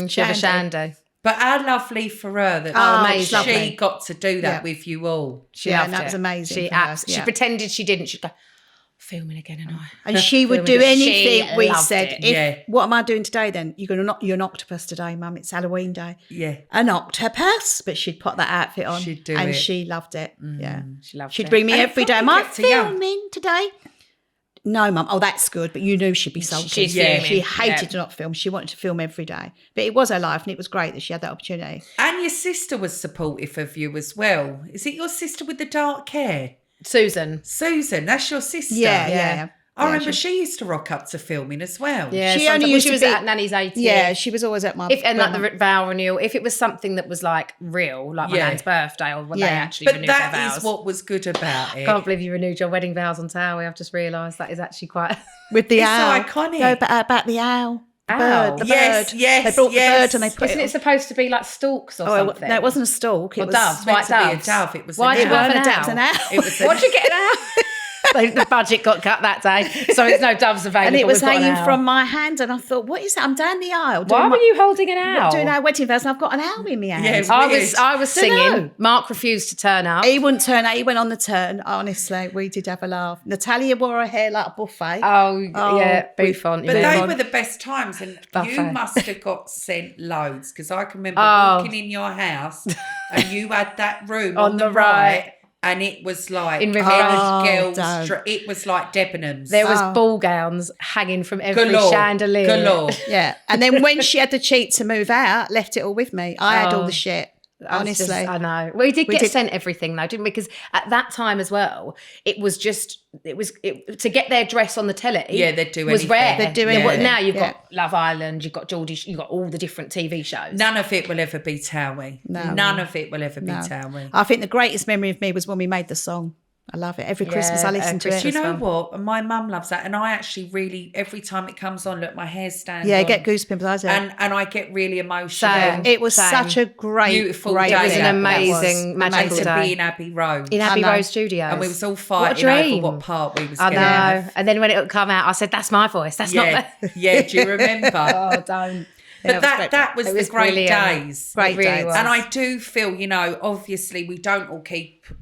she had a shandy. But how lovely for her that amazing. she got to do that Yeah. with you all. She Yeah, loved and that it. was amazing She for her, she yeah. pretended she didn't. She'd go, filming again, and I. And she would do Filming. anything She we loved said. it. If what am I doing today then? You're an octopus today, Mum. It's Halloween day. Yeah. An octopus. But she'd put that outfit on. She'd do and it. she loved it. Yeah. She loved She'd it. bring me And it every day. Am probably I kept her young. filming today? No, Mum. Oh, that's good. But you knew she'd be sulky. She's fuming. She hated Yeah. to not film. She wanted to film every day. But it was her life and it was great that she had that opportunity. And your sister was supportive of you as well. Is it your sister with the dark hair? Susan. Susan, that's your sister. Yeah. I remember she used to rock up to filming as well. Yeah, She sometimes- only used she to was be- at Nanny's 80th. Yeah, she was always at my... And like the vow renewal, if it was something that was like real, like my Yeah. nan's birthday or when they Yeah. actually But renewed their that vows. is what was good about it. I can't believe you renewed your wedding vows on TOWIE. I've just realised that is actually quite... With the It's owl. iconic. No, but about the owl. The Owl. bird. The Yes, bird. yes, They brought yes. the bird and they put Isn't it... it supposed to be like stalks or something? No, it wasn't a stalk. It Or was doves, meant white to be a doves. dove. It was Why an do you owl. have weren't an a dove, owl? an owl. It was What'd you get an owl? The budget got cut that day, so there's no doves available. And it was We've got an hanging owl. from my hand, and I thought, what is that? I'm down the aisle. Why were you holding an owl? doing our wedding vows, and I've got an owl in my hand. Yeah, I was Dunno. singing. Mark refused to turn up. He wouldn't turn out. He went on the turn. Honestly, we did have a laugh. Natalia wore her hair like a buffet. Oh yeah, Bouffant. But you they know. were the best times, and you Buffet. must have got sent loads because I can remember Oh. walking in your house and you had that room On on the the right, and it was like In River girls. don't. It was like Debenhams. There was Oh. ball gowns hanging from every galore, chandelier. galore. Yeah. And then when she had the cheek to move out, left it all with me. I had all the shit. I was Honestly. I know. We did get sent everything though, didn't we? Because at that time as well, it was to get their dress on the telly. Yeah, they'd do was anything. rare. They'd do Yeah, anything, now you've yeah. got Love Island, you've got Geordie, you've got all the different TV shows. None of it will ever be TOWIE. No. None of it will ever be No. TOWIE. I think the greatest memory of me was when we made the song. I love it. Every Christmas I listen to Christmas it. Do you know one. what? And my mum loves that, and I actually really every time it comes on, look, my hair stands. Yeah, on, get goosebumps. I do. and I get really emotional. Same. It was Same. such a great, Beautiful great day. It was Yeah, an that amazing, magical And to day. be in Abbey Road. In Abbey I know. Road Studios. And we was all What a fighting over dream. what part we was I going to know. have. And then when it would come out, I said, that's my voice. That's not Yeah, the... yeah. Do you remember? Oh, don't. But that was It the was great brilliant. days. Great It really days. was. And I do feel, obviously we don't all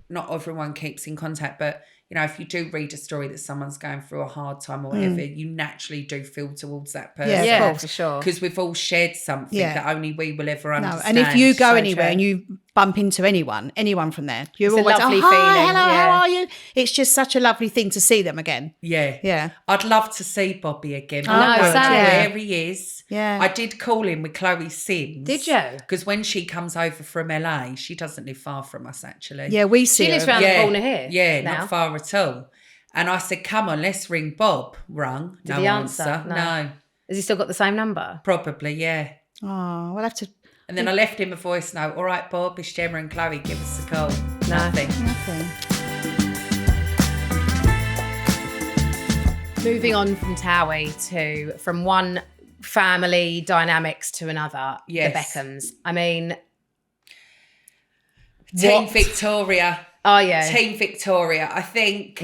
not everyone keeps in contact, but if you do read a story that someone's going through a hard time or whatever, you naturally do feel towards that person. Yeah, Yeah, of course. for sure. Because we've all shared something Yeah. that only we will ever No, understand. and if you go So anywhere true. and you bump into anyone from there, you're It's a always, lovely hi, feeling, hello, yeah. how are you? It's just such a lovely thing to see them again. Yeah. Yeah. I'd love to see Bobby again. I know, I don't same. where he is. Yeah. I did call him with Chloe Sims. Did you? Because when she comes over from LA, she doesn't live far from us, actually. Yeah, we see She lives her. round the corner here. Yeah, now. not far at all. And I said, come on, let's ring Bob. Rung. Did no he answer? No. Has he still got the same number? Probably, yeah. Oh, we'll have to. And then I left him a voice note. All right, Bob, it's Gemma and Chloe. Give us a call. Nothing. Moving on from TOWIE from one family dynamics to another, Yes. the Beckhams. I mean, Team Victoria. Oh, yeah. Team Victoria. I think,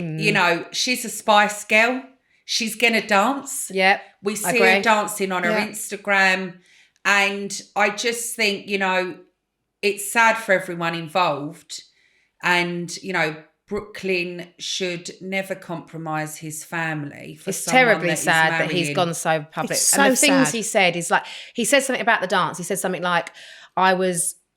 she's a Spice Girl. She's going to dance. Yep. We see her dancing on her Instagram. And I just think, it's sad for everyone involved. And, Brooklyn should never compromise his family. It's terribly sad that he's gone so public. It's and the so things sad. he said is like, he said something about the dance. He said something like,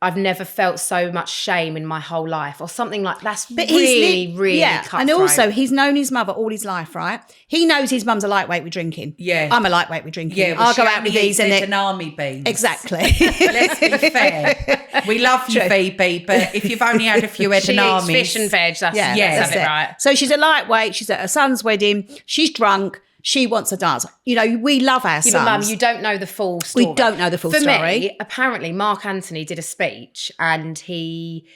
I've never felt so much shame in my whole life, or something like that's. But really cutthroat. And also he's known his mother all his life, right? He knows his mum's a lightweight with drinking. Yeah, I'm a lightweight with drinking. Yeah, well, I'll go out with these and an army beans. Exactly. Let's be fair. We love you, Phoebe, but if you've only had a few She eats fish and veg. That's that's it, right? So she's a lightweight. She's at her son's wedding. She's drunk. She wants to dance. We love our sons. But Mum, you don't know the full story. We don't know the full story. story. Me, apparently, Mark Anthony did a speech and he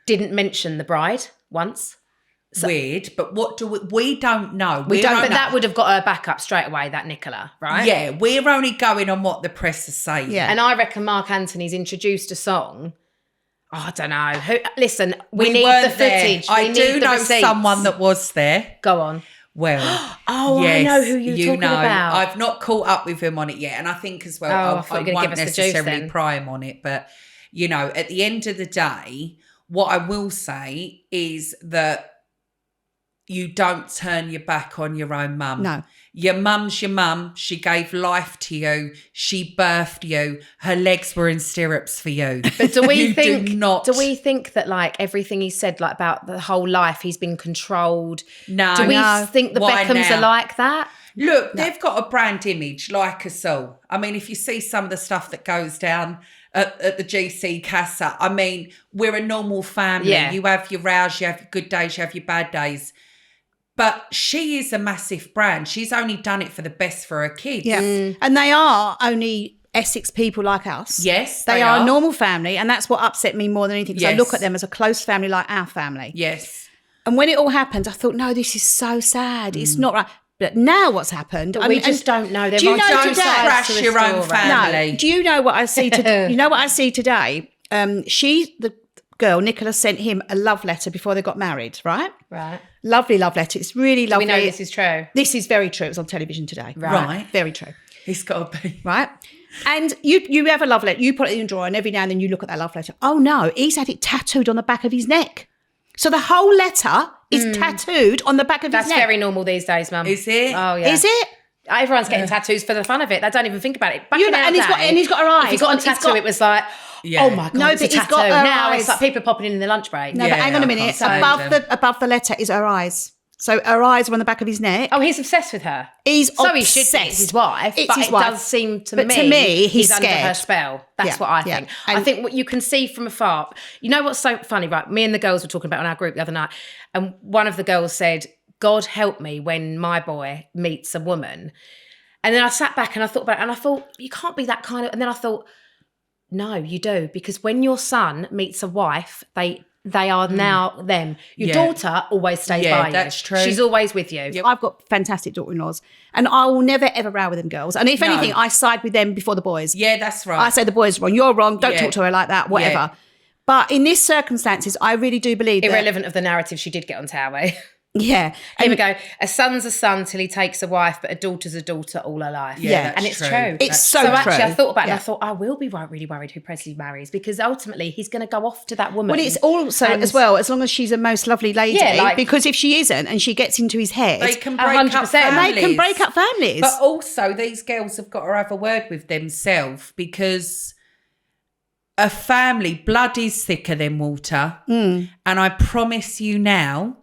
didn't mention the bride once. Weird, but what do we don't know. But that would have got her back up straight away, that Nicola, right? Yeah, we're only going on what the press is saying. Yeah. And I reckon Mark Anthony's introduced a song. Oh, I don't know. Listen, we need the footage. I do know someone that was there. Go on. Well, yes, I know who you're talking about. I've not caught up with him on it yet, and I think as well, I won't necessarily pry him on it. But at the end of the day, what I will say is that you don't turn your back on your own mum. No. Your mum's your mum. She gave life to you. She birthed you. Her legs were in stirrups for you. But do we think that like everything he said like about the whole life he's been controlled? No. Do we think the Beckhams are like that? Look, they've got a brand image like us all. I mean, if you see some of the stuff that goes down at the GC Casa, I mean, we're a normal family. Yeah. You have your rows, you have your good days, you have your bad days. But she is a massive brand. She's only done it for the best for her kids. Yeah. And they are only Essex people like us. Yes, they are a normal family, and that's what upset me more than anything, because I look at them as a close family like our family. Yes. And when it all happened, I thought, no, this is so sad. It's not right. But now what's happened? We just don't know. Do you know don't crash your own family. No. Do you know what I see today? You know what I see today? The girl, Nicola, sent him a love letter before they got married, right? Right. Lovely love letter. It's really lovely. We know this is true. This is very true. It was on television today. Right. Very true. It's got to be. Right. And you have a love letter. You put it in your drawer, and every now and then you look at that love letter. Oh, no. He's had it tattooed on the back of his neck. So the whole letter is tattooed on the back of his neck. That's very normal these days, Mum. Is it? Oh, yeah. Is it? Everyone's getting tattoos for the fun of it. They don't even think about it. Back And he's got her eyes. If you got a tattoo, it was like, oh my God, no, it's a but he's tattoo. got her Now eyes. it's like people are popping in the lunch break. No, but hang on a minute. Above the letter is her eyes. So her eyes are on the back of his neck. Oh, he's obsessed with her. He should be. It's his wife. It's but his it wife. does seem to But to me, he's under scared. her spell. That's what I think. And I think what you can see from afar. You know what's so funny, right? Me and the girls were talking about on our group the other night, and one of the girls said, God help me when my boy meets a woman. And then I sat back and I thought about it, and I thought, you can't be that kind of... And then I thought, no, you do. Because when your son meets a wife, they are now them. Your daughter always stays by you. That's true. She's always with you. Yep. I've got fantastic daughter-in-laws, and I will never, ever row with them girls. And if anything, I side with them before the boys. Yeah, that's right. I say the boys are wrong. You're wrong. Don't talk to her like that, whatever. Yeah. But in this circumstances, I really do believe Irrelevant of the narrative she did get on TOWIE. Yeah. Here we go. A son's a son till he takes a wife, but a daughter's a daughter all her life. Yeah, and it's true. It's so so true. actually, I thought about it and I thought, I will be really worried who Presley marries, because ultimately he's going to go off to that woman. Well, it's also, as well, as long as she's a most lovely lady, because if she isn't and she gets into his head... They can break up 100%. families. They can break up families. But also, these girls have got to have a word with themselves, because a family, blood is thicker than water. And I promise you now,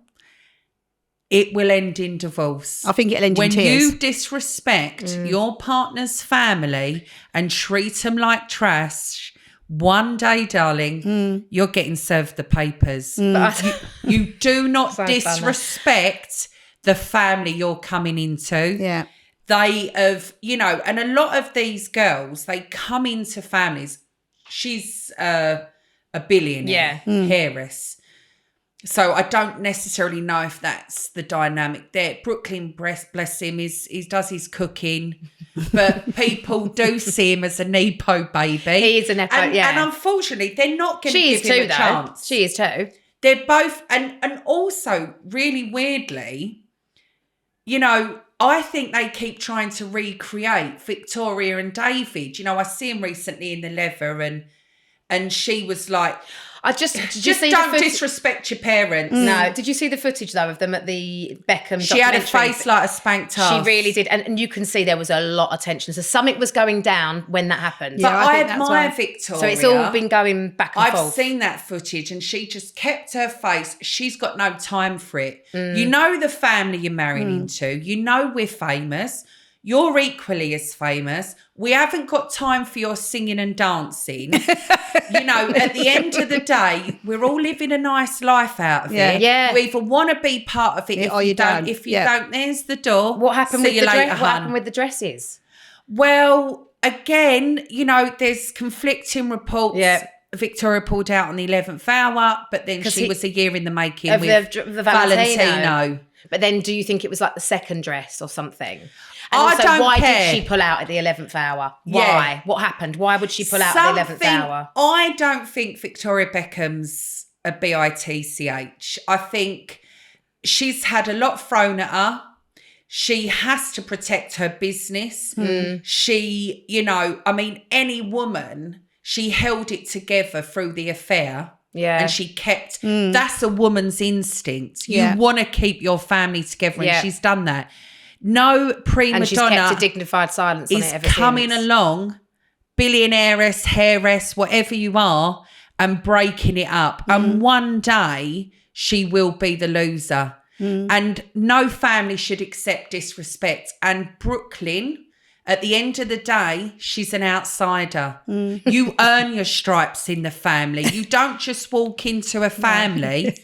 it will end in divorce. I think it'll end in when tears. you disrespect your partner's family and treat them like trash, one day, darling, you're getting served the papers. You do not disrespect the family you're coming into. Yeah. they have, you know, and a lot of these girls, they come into families. She's a billionaire, heiress. So I don't necessarily know if that's the dynamic there. Brooklyn, bless him, he does his cooking, but people do see him as a Nepo baby. He is a Nepo, and unfortunately, they're not going to give him a chance. She is too. They're both, and also really weirdly, you know, I think they keep trying to recreate Victoria and David. You know, I see him recently in the leather, and she was like, just don't disrespect your parents. No. Did you see the footage though of them at the Beckham She had a documentary? face like a spanked ass. She really did. And you can see there was a lot of tension. So something was going down when that happened. But Yeah, I think admire Victoria. So it's all been going back and forth. I've seen that footage and she just kept her face. She's got no time for it. You know the family you're marrying into. You know we're famous. You're equally as famous. We haven't got time for your singing and dancing. You know, at the end of the day, we're all living a nice life out of it. Yeah. You either want to be part of it or you don't. If you don't, there's the door. What happened See with you the later, dress? What hun. happened with the dresses? Well, again, you know, there's conflicting reports. Yeah. Victoria pulled out on the 11th hour, but then she was a year in the making Of with the Valentino. But then do you think it was like the second dress or something? And I also, don't why care. did she pull out at the 11th hour? Yeah. Why? What happened? Why would she pull out at the 11th hour? I don't think Victoria Beckham's a bitch. I think she's had a lot thrown at her. She has to protect her business. She, you know, I mean, any woman, she held it together through the affair. Yeah. And she kept, that's a woman's instinct. Yeah. You want to keep your family together. Yeah. And she's done that. No prima And she's donna kept a dignified silence on is it ever coming since. along, billionairess, heiress, whatever you are, and breaking it up. And one day she will be the loser. And no family should accept disrespect. And Brooklyn, at the end of the day, she's an outsider. You earn your stripes in the family. You don't just walk into a family.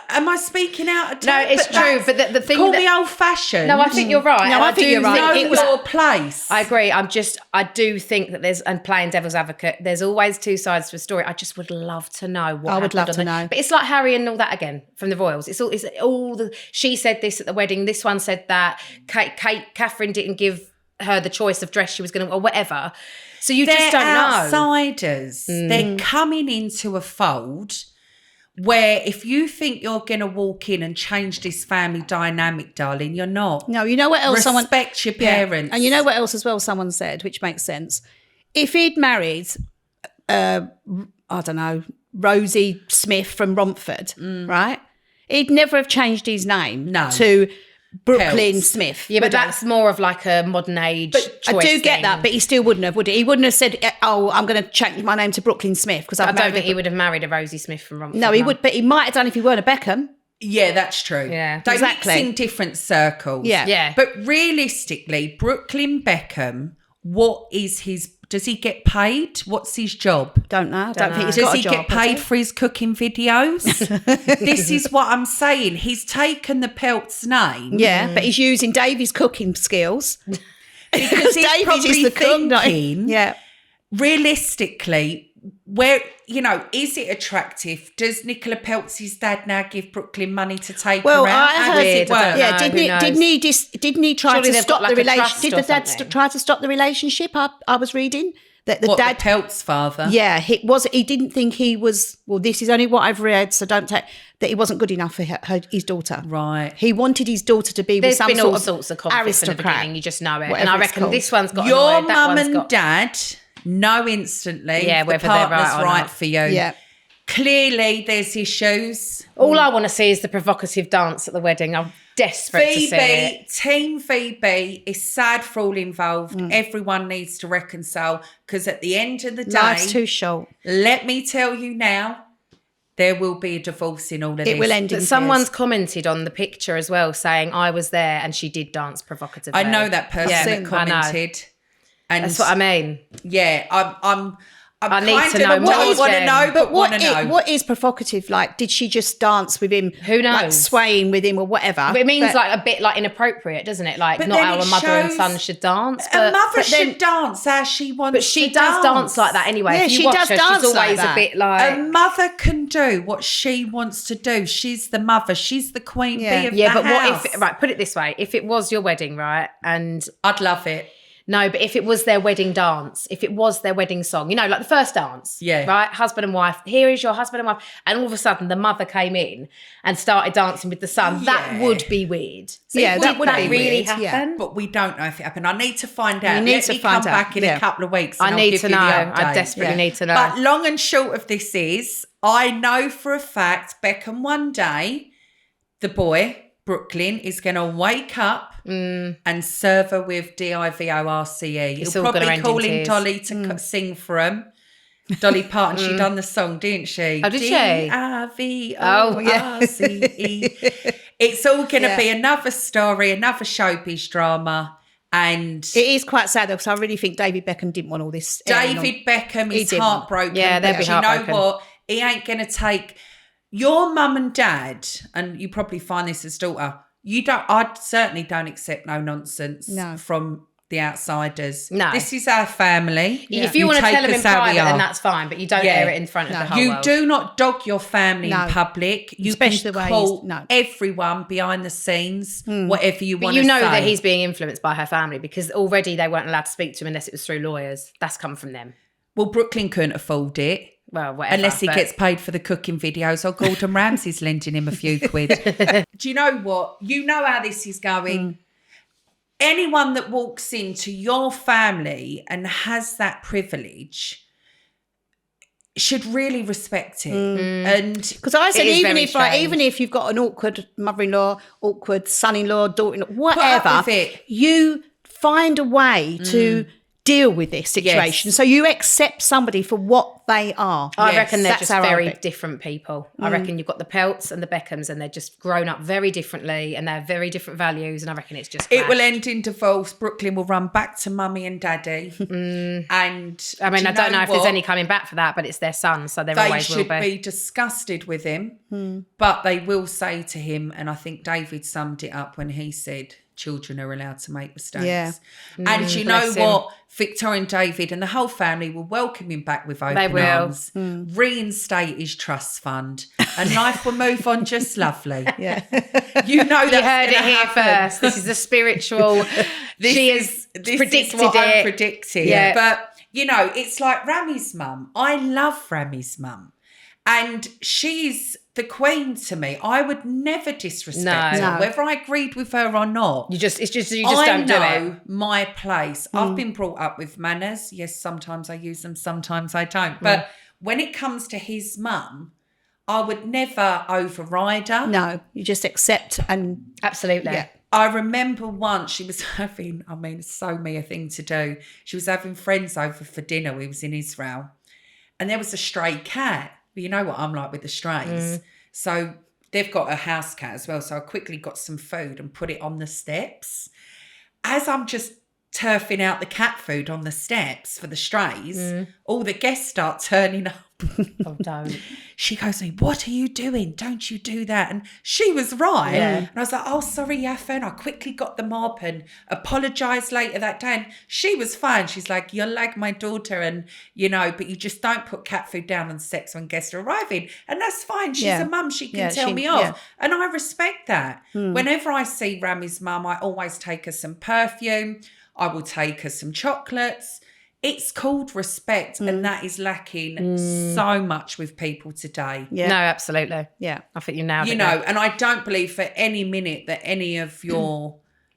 Am I speaking out of turn? No, it's true. But the thing call that, me old-fashioned. No, I think you're right. No, And I think you're right. Know your place. I agree. I do think that there's, and playing devil's advocate, there's always two sides to a story. I just would love to know what I would happened love on to know. But it's like Harry and all that again from the Royals. It's all the, she said this at the wedding, this one said that, Catherine didn't give her the choice of dress she was going to, or whatever. So you just don't know. They're outsiders. They're coming into a fold where if you think you're going to walk in and change this family dynamic, darling, you're not. No, you know what else Respect your parents. And you know what else as well someone said, which makes sense? If he'd married, I don't know, Rosie Smith from Romford, right? He'd never have changed his name to Brooklyn Peltz. Smith. Yeah, but that's more of like a modern age choice I do get thing. that, but he still wouldn't have, would he? He wouldn't have said, "Oh, I'm going to change my name to Brooklyn Smith," because I don't think he would have married a Rosie Smith from Romford. No, he would, but he might have done if he weren't a Beckham. Yeah, that's true. Yeah. They Exactly. mix in different circles. Yeah. Yeah. But realistically, Brooklyn Beckham, does he get paid? What's his job? Don't know. I don't think he's Does got a he job. get paid for his cooking videos? This is what I'm saying. He's taken the Peltz name. Yeah, but he's using Davey's cooking skills. Because he's Davies probably is the cook, not he? thinking, Yeah. realistically, where, you know, is it attractive? Does Nicola Peltz's dad now give Brooklyn money to take Well, her out? I How heard, does it work? yeah, No, didn't who he? knows? Didn't he try Surely to they've stop got the like a relationship? trust Did or the dad something. try to stop the relationship? I was reading that the What, dad. the Peltz father? Yeah, he didn't think he was. Well, this is only what I've read, so don't take that he wasn't good enough for his daughter. Right. He wanted his daughter to be with There's some been sort all of sorts of conflicts in the aristocrat. beginning. You just know it. whatever And I it's reckon called. this one's got Your annoyed, that mum one's and got... dad know instantly Yeah, if the whether they're partner's right or right not. for you. Yeah. Clearly, there's issues. All I want to see is the provocative dance at the wedding. I'm desperate to see it. Team Phoebe is sad for all involved. Everyone needs to reconcile because at the end of the day, Life's too short. let me tell you now, there will be a divorce in all of this. It will end in But someone's tears. commented on the picture as well, saying I was there and she did dance provocatively. I know that person Yeah, that I know. commented. And That's what I mean. yeah, I need to know don't more want to then. know, but want to know. What is provocative? Like, did she just dance with him? Who knows? Like swaying with him or whatever. But it means like a bit like inappropriate, doesn't it? Like But not then how it a mother and shows son should dance. A mother but should dance as she wants But she to does dance like that anyway. Yeah, If you she watch does her, dance she's like always that. a bit like... A mother can do what she wants to do. She's the mother. She's the queen bee of the but house. what if... Right, put it this way. If it was your wedding, right, and... I'd love it. No, but if it was their wedding dance, if it was their wedding song, you know, like the first dance, right? Husband and wife, here is your husband and wife. And all of a sudden the mother came in and started dancing with the son. That would be weird. So that would be really weird. happen? Yeah. But we don't know if it happened. I need to find out. You need Let to me find come out. back in a couple of weeks. And I I'll need give to you know. the I update. desperately need to know. But long and short of this is, I know for a fact Beckham one day, the boy, Brooklyn, is going to wake up and serve her with DIVORCE. It's He'll all gonna probably end in call in tears. Dolly to sing for him. Dolly Parton, she done the song, didn't she? Oh, did she? DIVORCE. Oh, yeah. It's all going to be another story, another showbiz drama. And It is quite sad though, because I really think David Beckham didn't want all this. David Beckham is didn't. heartbroken. Yeah, they'd be but heartbroken. You know what? He ain't going to take your mum and dad, and you probably find this as daughter. I certainly don't accept no nonsense from the outsiders. No. This is our family. If you want to take tell them in us how we private, then are. that's fine. But you don't air it in front of the whole You world. do not dog your family No. in public. You Especially can the way call everyone behind the scenes, whatever you But want to you say. know that he's being influenced by her family because already they weren't allowed to speak to him unless it was through lawyers. That's come from them. Well, Brooklyn couldn't afford it. Well, whatever. Unless he but- gets paid for the cooking videos, or Gordon Ramsay's lending him a few quid. Do you know what? You know how this is going. Anyone that walks into your family and has that privilege should really respect it. And Because I said, It is even very if strange. even if you've got an awkward mother-in-law, awkward son-in-law, daughter-in-law, whatever, up with it. you find a way to deal with this situation. Yes. So you accept somebody for what they are. I reckon they're That's just how I very reckon. different people. I reckon you've got the Pelts and the Beckhams and they're just grown up very differently and they have very different values and I reckon it's just it will clashed. end in divorce. Brooklyn will run back to mummy and daddy. And I mean, do I you don't know if there's what? any coming back for that, but it's their son, so there They always will should be. be disgusted with him, but they will say to him, and I think David summed it up when he said, children are allowed to make mistakes. Yeah. And you know bless him. what? Victoria and David and the whole family will welcome him back with open will. arms, reinstate his trust fund, and life will move on just lovely. Yeah. You know You that's heard it gonna here happen. first. This is the spiritual. She has This predicted is what I'm it. predicting. Yeah. But, you know, it's like Rami's mum. I love Rami's mum. And she's the queen to me. I would never disrespect No. her, whether I agreed with her or not. You just I don't do know it. my place. I've been brought up with manners. Yes, sometimes I use them, sometimes I don't. But when it comes to his mum, I would never override her. No, you just accept and Absolutely. Yeah. I remember once she was having, it's so me a thing to do. She was having friends over for dinner. We was in Israel. And there was a stray cat. But you know what I'm like with the strays. So they've got a house cat as well. So I quickly got some food and put it on the steps. As I'm just turfing out the cat food on the steps for the strays, all the guests start turning up. Oh, don't. She goes to me, what are you doing? Don't you do that? And she was right. Yeah. And I was like, oh, sorry, Yaffa. And I quickly got the mop and apologised later that day. And she was fine. She's like, you're like my daughter and, you know, but you just don't put cat food down on steps when guests are arriving. And that's fine. She's a mum. She can tell me off. And I respect that. Whenever I see Rami's mum, I always take her some perfume. I will take her some chocolates. It's called respect, and that is lacking so much with people today. yeah. No, absolutely. Yeah. I think you nailed it. You know, and I don't believe for any minute that any of your,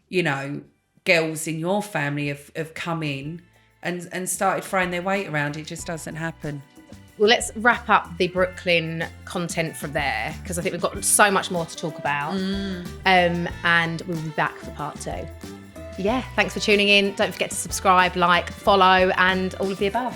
you know, girls in your family have come in and started throwing their weight around. It just doesn't happen. Well, let's wrap up the Brooklyn content from there because I think we've got so much more to talk about. And we'll be back for part 2. Yeah, thanks for tuning in. Don't forget to subscribe, like, follow, and all of the above.